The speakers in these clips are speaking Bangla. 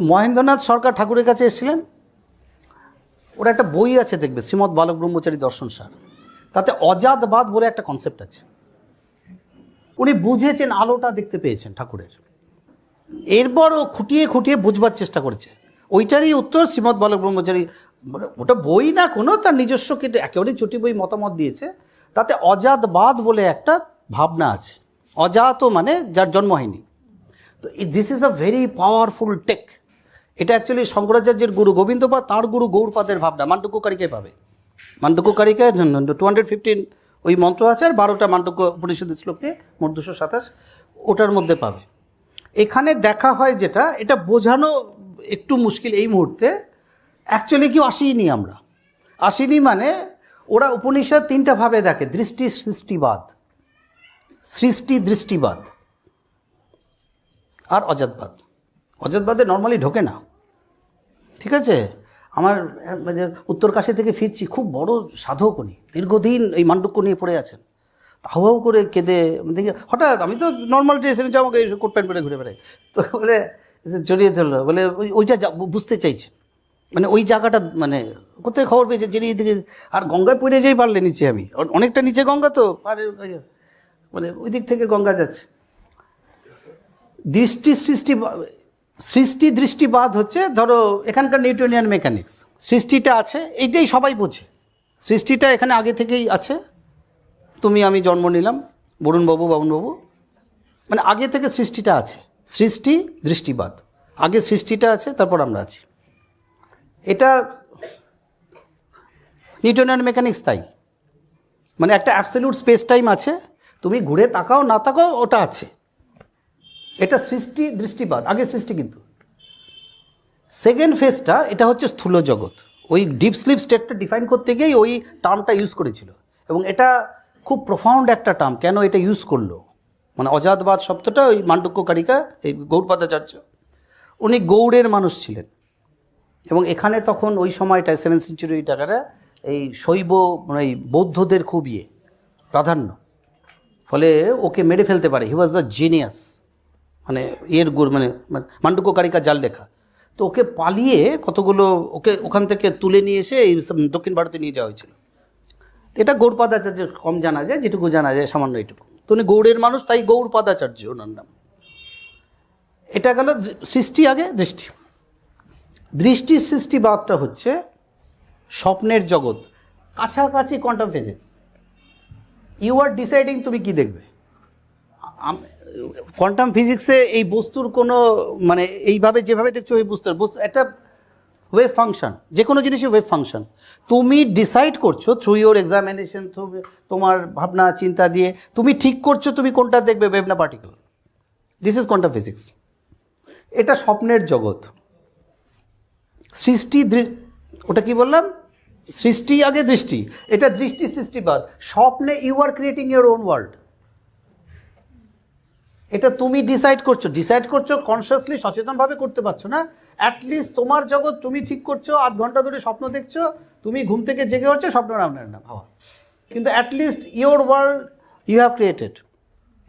মহেন্দ্রনাথ সরকার ঠাকুরের কাছে এসেছিলেন, ওর একটা বই আছে দেখবে, শ্রীমৎ বালক ব্রহ্মচারী দর্শন সার, তাতে অজাতবাদ বলে একটা কনসেপ্ট আছে। উনি বুঝেছেন, আলোটা দেখতে পেয়েছেন ঠাকুরের, এরপর ও খুঁটিয়ে খুঁটিয়ে বুঝবার চেষ্টা করেছে। ওইটারই উত্তর শ্রীমৎ বালক ব্রহ্মচারী। ওটা বই না কোনো, তার নিজস্ব কিন্তু একেবারেই চটি বই মতামত দিয়েছে। তাতে অজাতবাদ বলে একটা ভাবনা আছে। অজাত মানে যার জন্ম হয়নি। তো this is a very powerful tech. এটা অ্যাকচুয়ালি শঙ্করাচার্যের গুরু গোবিন্দপাদ, তার গুরু গৌড়পাদের ভাবনা মান্ডুক্যকারিকায় পাবে। মান্ডুক্যকারিকায় 215 ওই মন্ত্র আছে, আর 12টা মান্ডুক্য উপনিষদের শ্লোক নিয়ে মোট 227, ওটার মধ্যে পাবে। এখানে দেখা হয় যেটা, এটা বোঝানো একটু মুশকিল এই মুহূর্তে। অ্যাকচুয়ালি কেউ আসিনি, আমরা আসিনি মানে ওরা উপনিষদ 3টা ভাবে দেখে, দৃষ্টি সৃষ্টিবাদ, সৃষ্টি দৃষ্টিবাদ আর অজাতবাদ। অজাতবাদে নর্মালি ঢোকে না, ঠিক আছে। আমার মানে উত্তরকাশী থেকে ফিরছি, খুব বড় সাধক উনি, দীর্ঘদিন এই মান্ডুক্য নিয়ে পড়ে আছেন। হাউ করে কেঁদে দেখি হঠাৎ, আমি তো নর্মাল ড্রেস এনেছি, আমাকে কোট প্যান্ট পরে ঘুরে বেড়াই, তো বলে জড়িয়ে ধরলো, বলে ওইটা বুঝতে চাইছে, মানে ওই জায়গাটা, মানে কোথায় খবর পেয়েছে জেরিয়ে দিকে। আর গঙ্গায় পড়ে যেই পারলে নিচে, আমি অনেকটা নিচে গঙ্গা, তো আর মানে ওই দিক থেকে গঙ্গা যাচ্ছে। সৃষ্টি দৃষ্টিবাদ হচ্ছে, ধরো এখানকার নিউটনিয়ান মেকানিক্স, সৃষ্টিটা আছে, এইটাই সবাই বোঝে। সৃষ্টিটা এখানে আগে থেকেই আছে, তুমি আমি জন্ম নিলাম, বরুণবাবু বাবুনবাবু, মানে আগে থেকে সৃষ্টিটা আছে। সৃষ্টি দৃষ্টিবাদ, আগে সৃষ্টিটা আছে, তারপর আমরা আছি। এটা নিউটনিয়ান মেকানিক্স তাই, মানে একটা অ্যাবসলিউট স্পেস টাইম আছে, তুমি ঘুরে তাকাও না তাকাও ওটা আছে। এটা সৃষ্টি দৃষ্টিবাদ, আগে সৃষ্টি। কিন্তু সেকেন্ড ফেজটা, এটা হচ্ছে স্থূল জগৎ। ওই ডিপ স্লিপ স্টেটটা ডিফাইন করতে গিয়েই ওই টার্মটা ইউজ করেছিল, এবং এটা খুব প্রফাউন্ড একটা টার্ম। কেন এটা ইউজ করলো, মানে অজাতবাদ শব্দটা ওই মান্ডুক্যকারিকা, এই গৌড়পাদাচার্য, উনি গৌড়ের মানুষ ছিলেন, এবং এখানে তখন ওই সময়টায় 7th সেঞ্চুরি টাকাটা এই শৈব মানে এই বৌদ্ধদের খুব প্রাধান্য, ফলে ওকে মেরে ফেলতে পারে। হি ওয়াজ দ্য জিনিয়াস, মানে মানে মান্ডুক্যকারিকা জাল লেখা। তো ওকে পালিয়ে কতগুলো, ওকে ওখান থেকে তুলে নিয়ে এসে এই দক্ষিণ ভারতে নিয়ে যাওয়া হয়েছিল। এটা গৌড়পাদাচার্যের কম জানা যায়, যেটুকু জানা যায় সামান্য এইটুকু। তো উনি গৌড়ের মানুষ, তাই গৌড়পাদাচার্য ওনার নাম। এটা গেল সৃষ্টি, আগে দৃষ্টি। দৃষ্টি সৃষ্টিবাদটা হচ্ছে স্বপ্নের জগৎ, কাছাকাছি quantum physics. You are deciding তুমি কি দেখবে। কোয়ান্টাম ফিজিক্সে এই বস্তুর কোনো মানে এইভাবে যেভাবে দেখছো ওই বস্তু একটা ওয়েভ ফাংশন, যে কোনো জিনিসই ওয়েভ ফাংশন। তুমি ডিসাইড করছো থ্রু ইউর এক্সামিনেশন, থ্রু তোমার ভাবনা চিন্তা দিয়ে তুমি ঠিক করছো তুমি কোনটা দেখবে, ওয়েভ না particle. This is quantum physics. এটা স্বপ্নের জগৎ। সৃষ্টি, ওটা কি বললাম, সৃষ্টি আগে দৃষ্টি, এটা দৃষ্টি সৃষ্টিবাদ। স্বপ্নে you are creating your own world. এটা তুমি ডিসাইড করছো কনসিয়াসলি, সচেতনভাবে করতে পারছো না। অ্যাটলিস্ট তোমার জগৎ তুমি ঠিক করছো, 8 ঘন্টা ধরে স্বপ্ন দেখছো, তুমি ঘুম থেকে জেগে হচ্ছে স্বপ্ন নামের না ভাবা, কিন্তু at least your world you have created.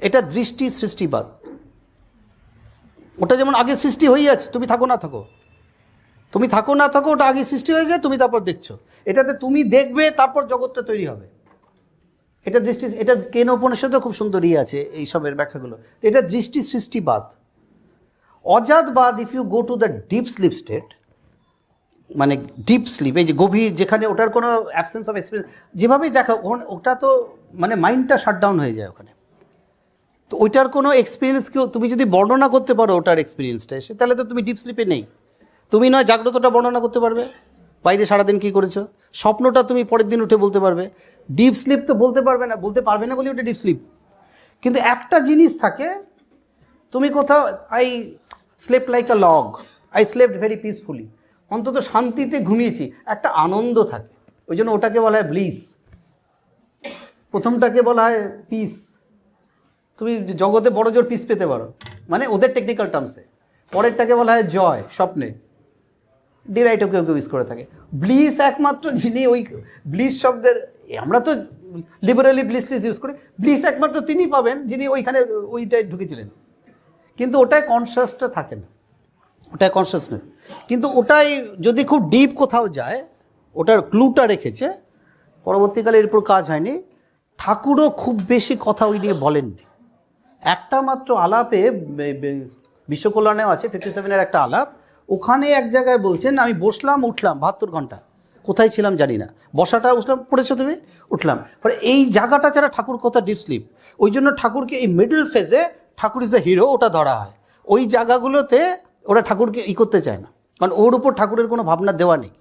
এটা দৃষ্টি সৃষ্টিবাদ। ওটা যেমন আগে সৃষ্টি হয়ে আছে, তুমি থাকো না থাকো, ওটা আগে সৃষ্টি হয়ে যায়, তুমি তারপর দেখছো। এটাতে তুমি দেখবে, তারপর জগৎটা তৈরি হবে। এটা দৃষ্টি, এটা কেন উপনিষদে খুব সুন্দর আছে এইসবের ব্যাখ্যাগুলো। এটা দৃষ্টি সৃষ্টিবাদ। অজাতবাদ, if you go to the deep sleep state, মানে ডিপ স্লিপ, এই যে গভীর, যেখানে ওটার কোনো অ্যাবসেন্স অফ এক্সপিরিয়েন্স, যেভাবেই দেখো ওটা তো মানে মাইন্ডটা শাটডাউন হয়ে যায় ওখানে। তো ওইটার কোনো এক্সপিরিয়েন্সকেও তুমি যদি বর্ণনা করতে পারো, ওটার এক্সপিরিয়েন্সটা এসে, তাহলে তো তুমি ডিপ স্লিপে নেই। তুমি নয় জাগ্রতটা বর্ণনা করতে পারবে, বাইরে সারাদিন কী করেছো, স্বপ্নটা তুমি পরের দিন উঠে বলতে পারবে। ডিপ স্লিপ তো বলতে পারবে না বলে ওটা ডিপ স্লিপ। কিন্তু একটা জিনিস থাকে, তুমি কোথাও I slept like a log, I slept very peacefully, অন্তত শান্তিতে ঘুমিয়েছি, একটা আনন্দ থাকে। ওই জন্য ওটাকে বলা হয় ব্লিস। প্রথমটাকে বলা হয় পিস। তুমি জগতে বড় জোর পিস পেতে পারো, মানে ওদের টেকনিক্যাল টার্মসে। পরেরটাকে বলা হয় জয়, স্বপ্নে ডিরাইটও কেউ ইউজ করে থাকে। ব্লিস একমাত্র যিনি ওই ব্লিস শব্দের, আমরা তো লিবারেলি ব্লিস ইউজ করি, ব্লিস একমাত্র তিনি পাবেন যিনি ওইখানে ওইটাই ঢুকেছিলেন, কিন্তু ওটায় কনসিয়াসটা থাকে না। ওটাই কনসিয়াসনেস। কিন্তু ওটাই যদি খুব ডিপ কোথাও যায়, ওটার ক্লুটা রেখেছে, পরবর্তীকালে এর উপর কাজ হয়নি। ঠাকুরও খুব বেশি কথা ওই নিয়ে বলেননি। একটা মাত্র আলাপে বিশ্বকল্যাণেও আছে 57-এর একটা আলাপ, ওখানে এক জায়গায় বলছেন আমি বসলাম উঠলাম 72 ঘন্টা, কোথায় ছিলাম জানি না, বসাটা উঠলাম, পড়েছো তুমি, উঠলাম। ফলে এই জায়গাটা যারা ঠাকুর কথা ডিপ স্লিপ, ওই জন্য ঠাকুরকে এই মিডল ফেজে ঠাকুর ইজ দ্য হিরো ওটা ধরা হয়। ওই জায়গাগুলোতে ওরা ঠাকুরকে করতে চায় না, কারণ ওর উপর ঠাকুরের কোনো ভাবনা দেওয়া নেই।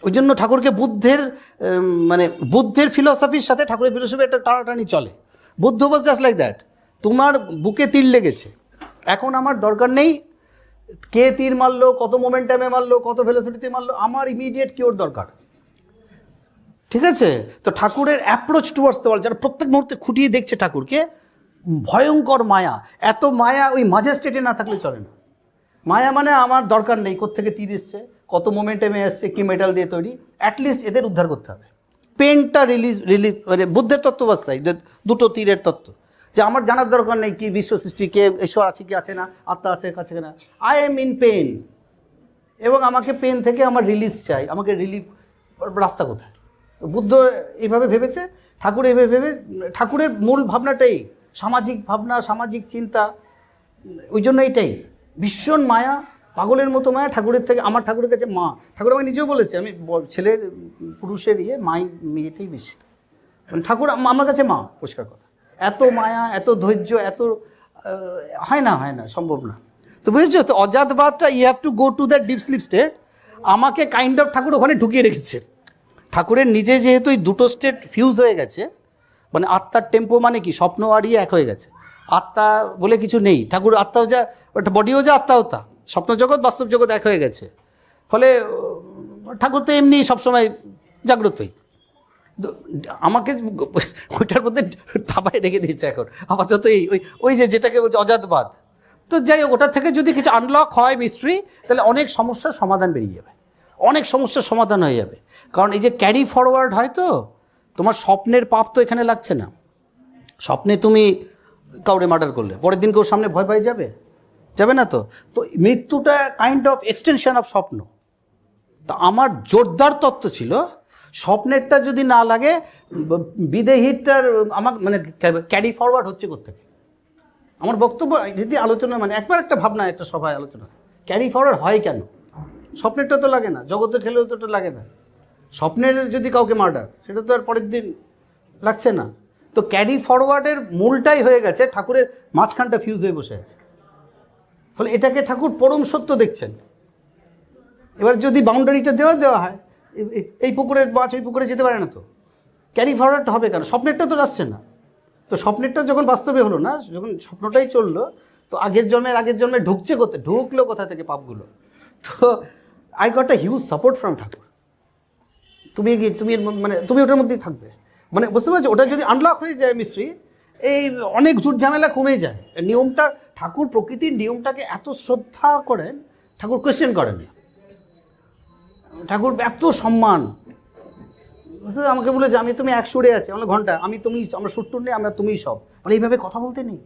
ওই জন্য ঠাকুরকে বুদ্ধের ফিলসফির সাথে ঠাকুরের ফিলসফি একটা টানাটানি চলে। Buddha was just like that, তোমার বুকে তীর লেগেছে, এখন আমার দরকার নেই কে তীর মারলো, কত মোমেন্টামে মারলো, কত ভেলোসিটিতে মারলো, আমার ইমিডিয়েট কিওর দরকার। ঠিক আছে? তো ঠাকুরের অ্যাপ্রোচ টুয়ার্ডস দ্য ওয়ার্ল্ড, যারা প্রত্যেক মুহূর্তে খুঁটিয়ে দেখছে ঠাকুরকে, ভয়ঙ্কর মায়া। এত মায়া ওই মাঝের স্টেটে না থাকলে চলে না। মায়া মানে আমার দরকার নেই কোত্থেকে তীর এসছে, কত মোমেন্টামে এসছে, কি মেটাল দিয়ে তৈরি, অ্যাটলিস্ট এদের উদ্ধার করতে হবে। পেনটা রিলিজ মানে বুদ্ধের তত্ত্বাবস্থায় দুটো তীরের তত্ত্ব, যে আমার জানার দরকার নেই কি বিশ্ব সৃষ্টি, কে ঈশ্বর আছে কি আছে না, আত্মা আছে কাছে না, আই এম ইন পেন, এবং আমাকে পেন থেকে আমার রিলিজ চাই, আমাকে রিলিফ রাস্তা কোথায়। বুদ্ধ এইভাবে ভেবেছে, ঠাকুর এইভাবে ভেবে, ঠাকুরের মূল ভাবনাটাই সামাজিক ভাবনা, সামাজিক চিন্তা। ওই জন্য এইটাই ভীষণ মায়া, পাগলের মতো মায়া ঠাকুরের থেকে। আমার ঠাকুরের কাছে মা, ঠাকুর আমাকে নিজেও বলেছে, আমি ছেলের পুরুষের মেয়েটাই বেশি, মানে ঠাকুর আমার কাছে মা, পরিষ্কার কথা। এত মায়া, এত ধৈর্য, এত হয় না, সম্ভব না। তো বুঝেছো তো, অজাতবাদটা you have to go to that deep sleep state. আমাকে কাইন্ড অফ ঠাকুর ওখানে ঢুকিয়ে রেখেছে। ঠাকুরের নিজে যেহেতু এই দুটো স্টেট ফিউজ হয়ে গেছে, মানে আত্মার টেম্পো মানে কি, স্বপ্ন আর এক হয়ে গেছে, আত্মা বলে কিছু নেই। ঠাকুর আত্মাও যা, বডিও যা, আত্মাও তা, স্বপ্ন জগৎ বাস্তব জগৎ এক হয়ে গেছে। ফলে ঠাকুর তো এমনি সবসময় জাগ্রতই, আমাকে ওইটার মধ্যে থাবায় রেখে দিয়েছে এখন আপাতত। ওই যেটাকে বলছে অজাতবাদ। তো যাই হোক, ওটার থেকে যদি কিছু আনলক হয় মিস্ট্রি, তাহলে অনেক সমস্যার সমাধান বেরিয়ে যাবে, অনেক সমস্যার সমাধান হয়ে যাবে। কারণ এই যে ক্যারি ফরওয়ার্ড হয়, তো তোমার স্বপ্নের পাপ তো এখানে লাগছে না। স্বপ্নে তুমি কাউরে মার্ডার করলে পরের দিন কেউ সামনে ভয় পাই যাবে না তো। তো মৃত্যুটা কাইন্ড অফ এক্সটেনশন অফ স্বপ্ন। তা আমার জোরদার তত্ত্ব ছিল, স্বপ্নেরটা যদি না লাগে, বিদেহীটার আমার মানে ক্যারি ফরওয়ার্ড হচ্ছে কোত্থেকে। আমার বক্তব্য যদি আলোচনা, মানে একবার একটা ভাবনা, একটা সভায় আলোচনা, ক্যারি ফরওয়ার্ড হয় কেন? স্বপ্নেরটা তো লাগে না, জগতের খেলেও তো ওটা লাগে না। স্বপ্নের যদি কাউকে মার্ডার, সেটা তো আর পরের দিন লাগছে না। তো ক্যারি ফরওয়ার্ডের মূলটাই হয়ে গেছে, ঠাকুরের মাঝখানটা ফিউজ হয়ে বসে আছে। ফলে এটাকে ঠাকুর পরম সত্য দেখছেন। এবার যদি বাউন্ডারিটা দেওয়া হয়, এই পুকুরের মাছ এই পুকুরে যেতে পারে না, তো ক্যারি ফরওয়ার্ডটা হবে কেন? স্বপ্নেরটা তো আসছে না। তো স্বপ্নেরটা যখন বাস্তবে হলো না, যখন স্বপ্নটাই চললো, তো আগের জন্মে ঢুকলো কোথা থেকে পাপগুলো। তো I got a huge support from ঠাকুর। তুমি ওটার মধ্যেই থাকবে, মানে বুঝতে পারছো? ওটা যদি আনলক হয়ে যায় মিস্ট্রি, এই অনেক ঝুট ঝামেলা কমে যায়। নিয়মটা, ঠাকুর প্রকৃতির নিয়মটাকে এত শ্রদ্ধা করেন, ঠাকুর কোয়েশ্চেন করেন না। ঠাকুর এত সম্মান, আমাকে বলে যে তুমি এক সুরে আছে, আমরা ঘন্টা, আমরা সুরটুর নেই, আমরা তুমিই সব, মানে এইভাবে কথা বলতে নেই।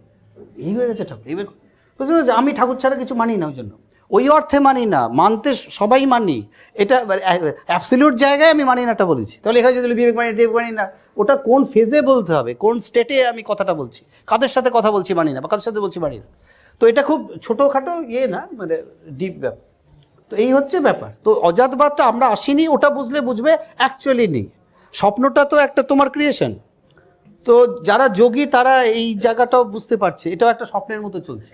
এই হয়ে গেছে ঠাকুর। এইভাবে বুঝতে পারছি, আমি ঠাকুর ছাড়া কিছু মানি না। ওই জন্য ওই অর্থে মানি না, মানতে সবাই মানি, এটা অ্যাবসলিউট জায়গায় আমি মানি নাটা বলেছি। তাহলে এখানে যদি বিবেক মানি না, ওটা কোন ফেজে বলতে হবে, কোন স্টেটে আমি কথাটা বলছি, কাদের সাথে কথা বলছি মানি না, বা কাদের সাথে বলছি মানি না। তো এটা খুব ছোটোখাটো না, মানে ডিপ ব্যাপার। তো এই হচ্ছে ব্যাপার। তো অজাতবাদটা আমরা আসিনি, ওটা বুঝবে অ্যাকচুয়ালি নেই। স্বপ্নটা তো একটা তোমার ক্রিয়েশন। তো যারা যোগী তারা এই জায়গাটাও বুঝতে পারছে, এটাও একটা স্বপ্নের মতো চলছে।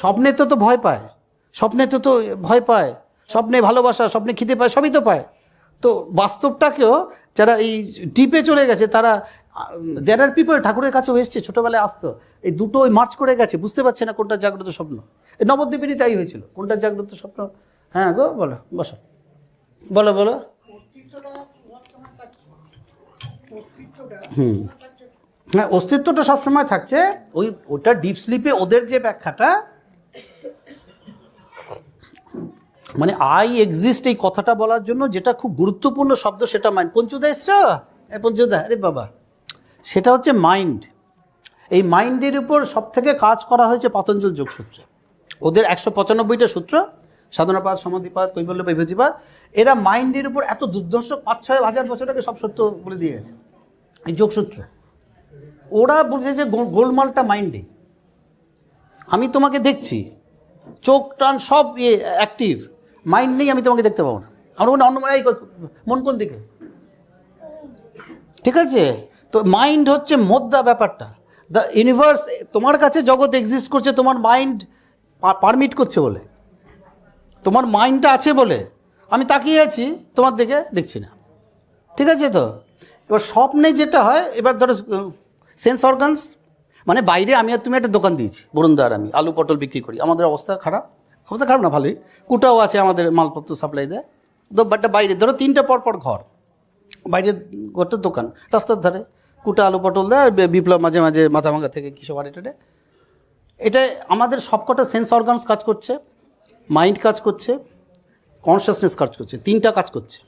স্বপ্নে তো ভয় পায়, স্বপ্নে ভালোবাসা, স্বপ্নে খিদে পায়, সবই তো পায়। তো বাস্তবটাকেও যারা এই ডিপে চলে গেছে, তারা দেয়ার আর পিপল ঠাকুরের কাছেও এসছে, ছোটোবেলায় আসতো, এই দুটো মার্চ করে গেছে, বুঝতে পারছে না কোনটা জাগ্রত স্বপ্ন। এই নবদ্বীপেরই তাই হয়েছিল, কোনটা জাগ্রত স্বপ্ন। হ্যাঁ গো, বলো, বসো, বলো। হ্যাঁ, অস্তিত্বটা সবসময় থাকছে। ওটা ডিপ স্লিপে ওদের যে ব্যাখ্যাটা, মানে আই এক্সিস্ট, এই কথাটা বলার জন্য যেটা খুব গুরুত্বপূর্ণ শব্দ, সেটা মাইন্ড। পঞ্চুদা এসছো? পঞ্চুদা, আরে বাবা, সেটা হচ্ছে মাইন্ড। এই মাইন্ডের উপর সব থেকে কাজ করা হয়েছে পাতঞ্জল যোগসূত্রে। ওদের 195টা সূত্র, সাধনাপাত, সমাধিপাত, কৈবল্য, বিভূতিপাত, এরা মাইন্ডের উপর এত দুর্দর্শ 5-6 হাজার বছর আগে সব সত্য বলে দিয়ে গেছে। এই যোগসূত্র ওরা বলছে যে গোলমালটা মাইন্ডে। আমি তোমাকে দেখছি, চোখ টান সব অ্যাক্টিভ, মাইন্ড নেই, আমি তোমাকে দেখতে পাবো না। আমরা অন্যময় মন কোন দিকে, ঠিক আছে? তো মাইন্ড হচ্ছে মোদ্দা ব্যাপারটা। দ্য ইউনিভার্স, তোমার কাছে জগৎ এক্সিস্ট করছে তোমার মাইন্ড পারমিট করছে বলে, তোমার মাইন্ডটা আছে বলে আমি তাকিয়ে আছি, তোমার দিকে দেখছি না, ঠিক আছে? তো এবার স্বপ্নে যেটা হয়, এবার ধরো সেন্স অর্গানস, মানে বাইরে আমি আর তুমি একটা দোকান দিয়েছি, বরুণদার আমি আলু পটল বিক্রি করি, আমাদের অবস্থা খারাপ না, ভালোই, কুটাও আছে, আমাদের মালপত্র সাপ্লাই দেয়, তো বাটটা বাইরে ধরো 3টা পরপর ঘর, বাইরে ঘরটা দোকান, রাস্তার ধারে কুটা আলু পটল দেয়, আর বিপ্লব মাঝে মাঝে মাথাভাঙা থেকে কিছু বাড়ি টাড়ে। এটা আমাদের সবকটা সেন্স অর্গানস কাজ করছে, মাইন্ড কাজ করছে, কনসিয়াসনেস কাজ করছে, 3টা কাজ করছে।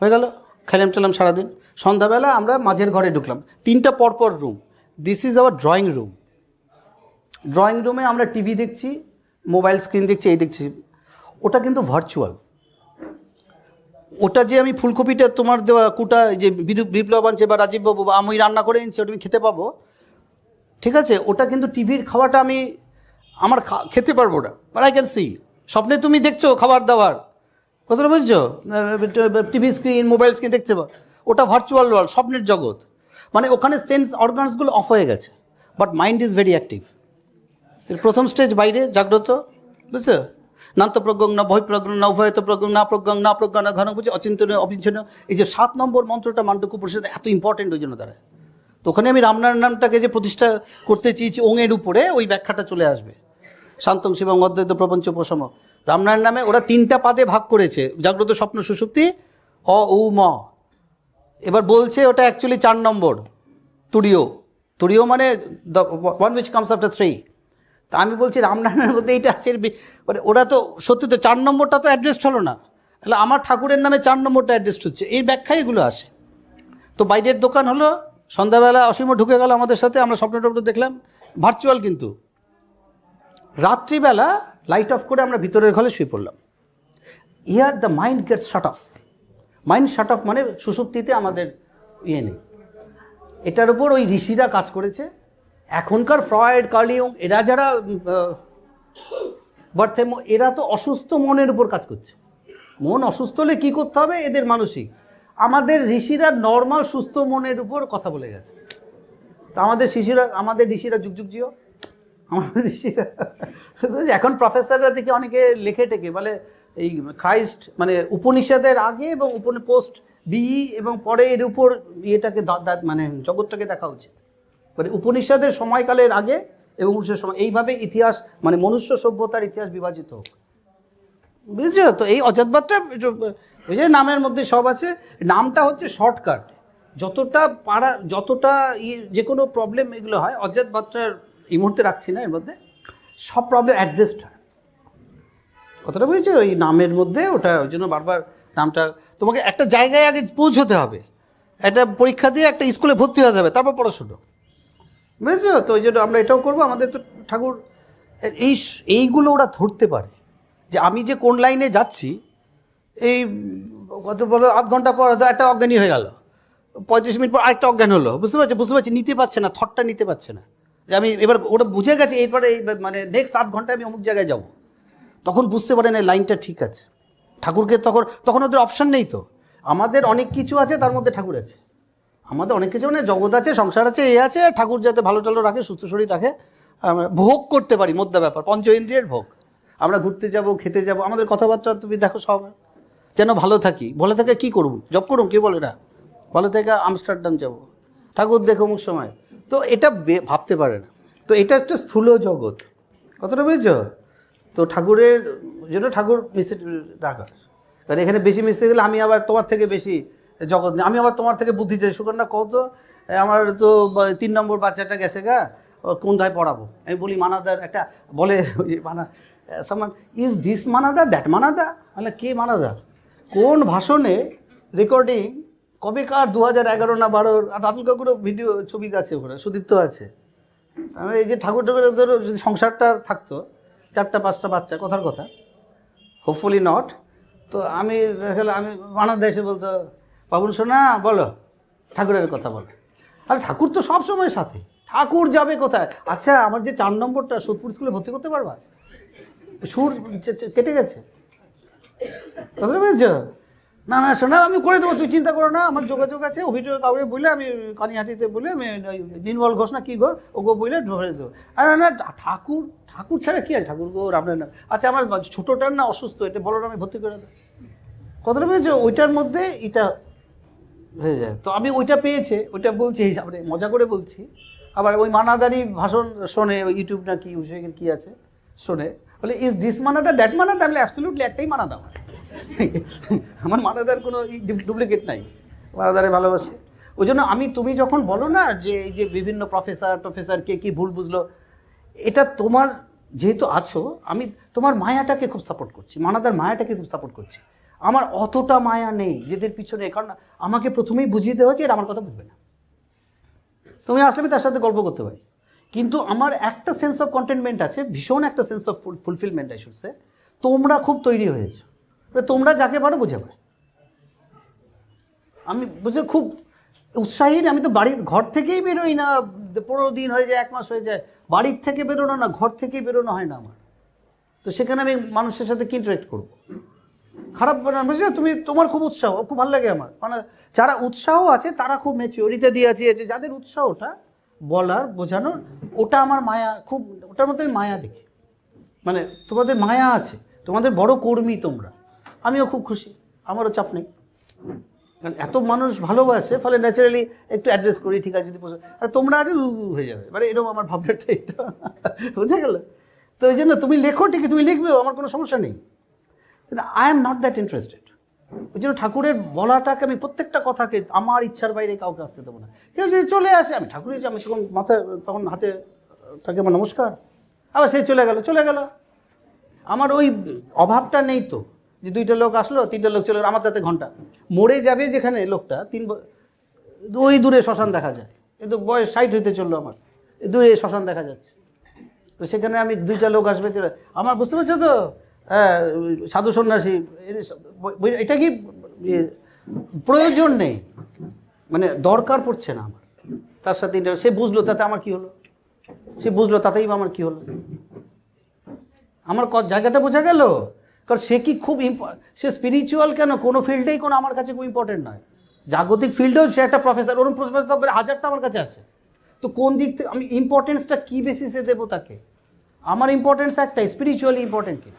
হয়ে গেল, খেলাম টেলাম সারাদিন, সন্ধ্যাবেলা আমরা মাঝের ঘরে ঢুকলাম, 3টা পরপর room. This is our drawing room. Drawing রুমে আমরা টিভি দেখছি, মোবাইল স্ক্রিন দেখছি, এই দেখছি, ওটা কিন্তু ভার্চুয়াল। ওটা যে আমি ফুলকপিটা তোমার দেওয়া কুটা যে বিপ্লব আনছে বা রাজীববাবু বা আমি রান্না করে এনেছি, ওটা আমি খেতে পাবো, ঠিক আছে? ওটা কিন্তু টিভির খাওয়াটা আমি আমার খেতে পারবো না, বাট আই ক্যান সি। স্বপ্নে তুমি দেখছো খাবার দাবার, কথাটা বুঝছো? টিভি স্ক্রিন, মোবাইল স্ক্রিন দেখতে পাও, ওটা ভার্চুয়াল ওয়ার্ল্ড, স্বপ্নের জগৎ। মানে ওখানে সেন্স অর্গানসগুলো অফ হয়ে গেছে, but mind is very active. প্রথম স্টেজ বাইরে জাগ্রত, বুঝছো? নান্ত প্রজ্ঞং না ভয় প্রজ্ঞং না উভয়ত প্রজ্ঞং না প্রজ্ঞং না প্রজ্ঞা না ঘন বুঝে অচিন্তনীয় অবিচ্ছিন্ন। এই যে 7 নম্বর মন্ত্রটা মান্ডক্য উপনিষদে এত ইম্পর্টেন্ট, ওই জন্য দাঁড়ায়। তো ওখানে আমি রামনারায়ণ নামটাকে যে প্রতিষ্ঠা করতে চেয়েছি ওঙের উপরে, ওই ব্যাখ্যাটা চলে আসবে। শান্তং শিবং অদ্বৈত প্রপঞ্চ উপশম, রামনারায়ণ নামে ওরা 3টা পাদে ভাগ করেছে, জাগ্রত, স্বপ্ন, সুষুপ্তি, অ উ ম। এবার বলছে ওটা অ্যাকচুয়ালি 4 নম্বর, তুরীয় মানে the one which comes after 3। তা আমি বলছি রামনারায়ণের মধ্যে এইটা আছে, মানে ওরা তো সত্যি তো 4 নম্বরটা তো অ্যাড্রেসড হলো না, তাহলে আমার ঠাকুরের নামে 4 নম্বরটা অ্যাড্রেসড হচ্ছে, এই ব্যাখ্যায় এগুলো আসে। তো বাইরের দোকান হলো, সন্ধ্যাবেলা অসীমও ঢুকে গেল আমাদের সাথে, আমরা স্বপ্ন দেখলাম, ভার্চুয়াল কিন্তু। রাত্রিবেলা লাইট অফ করে আমরা ভিতরের ঘরে শুয়ে পড়লাম। Here the mind gets shut off. Mind shut off মানে সুষুপ্তিতে আমাদের নেই। এটার উপর ওই ঋষিরা কাজ করেছে। এখনকার ফ্রয়েড, কার্ল ইয়ং, এরা যারা বার্থেমো, এরা তো অসুস্থ মনের উপর কাজ করছে। মন অসুস্থ হলে কী করতে হবে, এদের মানসিক। আমাদের ঋষিরা নর্মাল সুস্থ মনের উপর কথা বলে গেছে। তা আমাদের ঋষিরা যুগ যুগ জিও। আমাদের ঋষিরা এখন প্রফেসররা থেকে অনেকে লেখে টেকে বলে এই খ্রাইস্ট মানে উপনিষদের আগে এবং পোস্ট বিই এবং পরে এর উপর ইয়েটাকে মানে জগৎটাকে দেখা উচিত। মানে উপনিষদের সময়কালের আগে এবং উপনিষদের সময়, এইভাবে ইতিহাস মানে মনুষ্য সভ্যতার ইতিহাস বিভাজিত হোক, বুঝছো? তো এই অজাতবাদটা ওই যে নামের মধ্যে সব আছে, নামটা হচ্ছে শর্টকাট। যতটা যে কোনো প্রবলেম এগুলো হয়, অজাতবাদটার এই মুহূর্তে রাখছি না, এর মধ্যে সব প্রবলেম অ্যাড্রেসড হয়। কথাটা বুঝছো? ওই নামের মধ্যে ওটা, ওই জন্য বারবার নামটা, তোমাকে একটা জায়গায় আগে পৌঁছতে হবে, একটা পরীক্ষা দিয়ে একটা স্কুলে ভর্তি হতে হবে, তারপর পড়াশুনো, বুঝেছো? তো ওই জন্য আমরা এটাও করবো। আমাদের তো ঠাকুর এইগুলো ওরা ধরতে পারে যে আমি যে কোন লাইনে যাচ্ছি। এই কত বলো, আধ ঘন্টা পর একটা অজ্ঞানী হয়ে গেল, 35 মিনিট পর আরেকটা অজ্ঞান হলো, বুঝতে পারছি, নিতে পারছে না, থটটা নিতে পারছে না যে আমি এবার, ওটা বুঝে গেছে এরপরে এই মানে নেক্সট 8 ঘন্টায় আমি অমুক জায়গায় যাব। তখন বুঝতে পারে না লাইনটা ঠিক আছে। ঠাকুরকে তখন ওদের অপশান নেই। তো আমাদের অনেক কিছু আছে, তার মধ্যে ঠাকুর আছে। আমাদের অনেক কিছু মানে জগৎ আছে, সংসার আছে, এ আছে, ঠাকুর যাতে ভালো টালো রাখে, সুস্থ শরীর রাখে, আমরা ভোগ করতে পারি, মধ্যে ব্যাপার পঞ্চ ইন্দ্রিয়ের ভোগ। আমরা ঘুরতে যাব, খেতে যাব, আমাদের কথাবার্তা তুমি দেখো সব যেন ভালো থাকি। ভালো থাকে কী করুন, জব করুন, কে বলে না ভালো থেকে আমস্টারডাম যাব, ঠাকুর দেখো অমুক সময়। তো এটা ভাবতে পারে না। তো এটা একটা স্থূল জগৎ, কতটা বুঝছো? তো ঠাকুরের জন্য ঠাকুর মিশে রাখা, কারণ এখানে বেশি মিশতে গেলে আমি আবার তোমার থেকে বেশি জগৎ নেই, আমি আবার তোমার থেকে বুদ্ধি চাই। সুকন্যা কত, আমার তো 3 নম্বর বাচ্চাটা গেছে গা, কোন ধায় পড়াবো? আমি বলি মানাদার একটা বলে, মানা সামান ইজ দিস মানাদা, দ্যাট মানাদা। মানে কে মানাদা? কোন ভাষণে রেকর্ডিং কবেকার 2011 না 12, আর রাতুল কাকুরও ভিডিও ছবি আছে, ওখানে সুদীপ্ত আছে। এই যে ঠাকুর যদি সংসারটা থাকতো, 4টা 5টা বাচ্চা, কথার কথা, হোপফুলি নট। তো আমি দেখালাম, আমি বানাতে এসে বলতো, বাবুল সোনা বলো, ঠাকুরের কথা বলো। আর ঠাকুর তো সব সময় সাথে, ঠাকুর যাবে কোথায়? আচ্ছা, আমার যে 4 নম্বরটা সোদপুর স্কুলে ভর্তি করতে পারবা? সুর কেটে গেছে, বুঝতে পেরেছ? না না শোনা, আমি করে দেবো, তুই চিন্তা করো না, আমার যোগাযোগ আছে, অভিযোগ কাউকে বলে আমি কানিহাটিতে বলে আমি দিনবল ঘোষ না কি গো, ওগো বলে ধরে দেবো। আর না ঠাকুর, ঠাকুর ছাড়া কি আছে? ঠাকুর গো আপনার না, আচ্ছা আমার ছোটোটার না অসুস্থ, এটা বলো না, আমি ভর্তি করে দেবো। কথাটা পেয়েছো? ওইটার মধ্যে এটা হয়ে যায়। তো আমি ওইটা পেয়েছে, ওইটা বলছি আমরা মজা করে বলছি। আবার ওই মানাদারি ভাষণ শোনে, ওই ইউটিউব না কি কি আছে শোনে, বলে ইজ দিস মানাদা দ্যাট মানাদা? আমি অ্যাবসলিউটলি একটাই মানাদা আমার মানাদার কোনো ডুপ্লিকেট নাই, মানাদারে ভালোবাসে। ওই জন্য তুমি যখন বলো না যে এই যে বিভিন্ন প্রফেসর কে কি ভুল বুঝলো, এটা তোমার যেহেতু আছো, আমি তোমার মায়াটাকে খুব সাপোর্ট করছি, মানাদার মায়াটাকে খুব সাপোর্ট করছি। আমার অতটা মায়া নেই যেদের পিছনে, কারণ আমাকে প্রথমেই বুঝিয়ে দেওয়া হচ্ছে এটা আমার কথা বুঝবে না। তুমি আসলে আমি তার সাথে গল্প করতে পারি, কিন্তু আমার একটা সেন্স অফ কন্টেনমেন্ট আছে, ভীষণ একটা sense of fulfilment I should say. তোমরা খুব তৈরি হয়েছো, তোমরা যাকে পারো বুঝাবে। আমি বুঝে খুব উৎসাহী, আমি তো ঘর থেকেই বেরোই না, 15 দিন হয়ে যায়, 1 মাস হয়ে যায়, বাড়ির থেকে বেরোনো না, ঘর থেকেই বেরোনো হয় না আমার। তো সেখানে আমি মানুষের সাথে কি ইন্টারেক্ট করবো? খারাপ বুঝলে, তুমি তোমার খুব উৎসাহ, খুব ভালো লাগে আমার। মানে যারা উৎসাহ আছে তারা খুব ম্যাচিওরিটি দিয়ে আছে, যাদের উৎসাহটা বলার বোঝানোর, ওটা আমার মায়া, খুব ওটার মধ্যে আমি মায়া দেখি। মানে তোমাদের মায়া আছে, তোমাদের বড় কর্মী তোমরা, আমিও খুব খুশি, আমারও চাপ নেই, কারণ এত মানুষ ভালোবাসে, ফলে ন্যাচারালি একটু অ্যাড্রেস করি, ঠিক আছে যদি আর তোমরা আগে হয়ে যাবে, মানে এরকম আমার ভাবনাটা, এটা বুঝে গেল? তো ওই জন্য তুমি লেখো ঠিকই, তুমি লিখবেও, আমার কোনো সমস্যা নেই, কিন্তু I am not that interested. ওই জন্য ঠাকুরের বলাটাকে আমি প্রত্যেকটা কথাকে আমার ইচ্ছার বাইরে কাউকে আসতে দেবো না। কেউ যদি চলে আসে, আমি ঠাকুরের যে আমি তখন মাথায়, তখন হাতে তাকে আমার নমস্কার, আবার সে চলে গেল। আমার ওই অভাবটা নেই তো, যে 2টা লোক আসলো, 3টা লোক চলে গেলো, আমার তাতে ঘন্টা মরে যাবে, যেখানে লোকটা ওই দূরে শ্মশান দেখা যায়, কিন্তু বয়স 60 হইতে চললো, আমার দূরে শ্মশান দেখা যাচ্ছে, তো সেখানে আমি 2টা লোক আসবে, আমার বুঝতে পারছো তো? হ্যাঁ, সাধু সন্ন্যাসী, এটা কি প্রয়োজন নেই, মানে দরকার পড়ছে না আমার তার সাথে। সে বুঝলো, তাতে আমার কি হলো? সে বুঝলো, তাতেই আমার কি হলো? আমার জায়গাটা বোঝা গেল? কারণ সে কি খুব সে স্পিরিচুয়াল কেন, কোনো ফিল্ডেই কোনো আমার কাছে খুব ইম্পর্টেন্ট নয়। জাগতিক ফিল্ডেও সে একটা প্রফেসর, ওরকম প্রফেসর 1000টা আমার কাছে আছে। তো কোন দিক থেকে আমি ইম্পর্টেন্সটা কী বেসিসে দেবো তাকে? আমার ইম্পর্টেন্স একটাই, স্পিরিচুয়ালি ইম্পর্টেন্ট কি,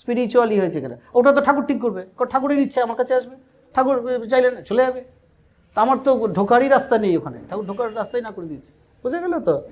স্পিরিচুয়ালি হয়েছে কিনা, ওটা তো ঠাকুর ঠিক করবে। কারণ ঠাকুরের ইচ্ছা আমার কাছে আসবে, ঠাকুর চাইলে চলে যাবে। তা আমার তো ঢোকারই রাস্তা নেই ওখানে, ঠাকুর ঢোকার রাস্তাই না করে দিয়েছে, বুঝে গেল তো?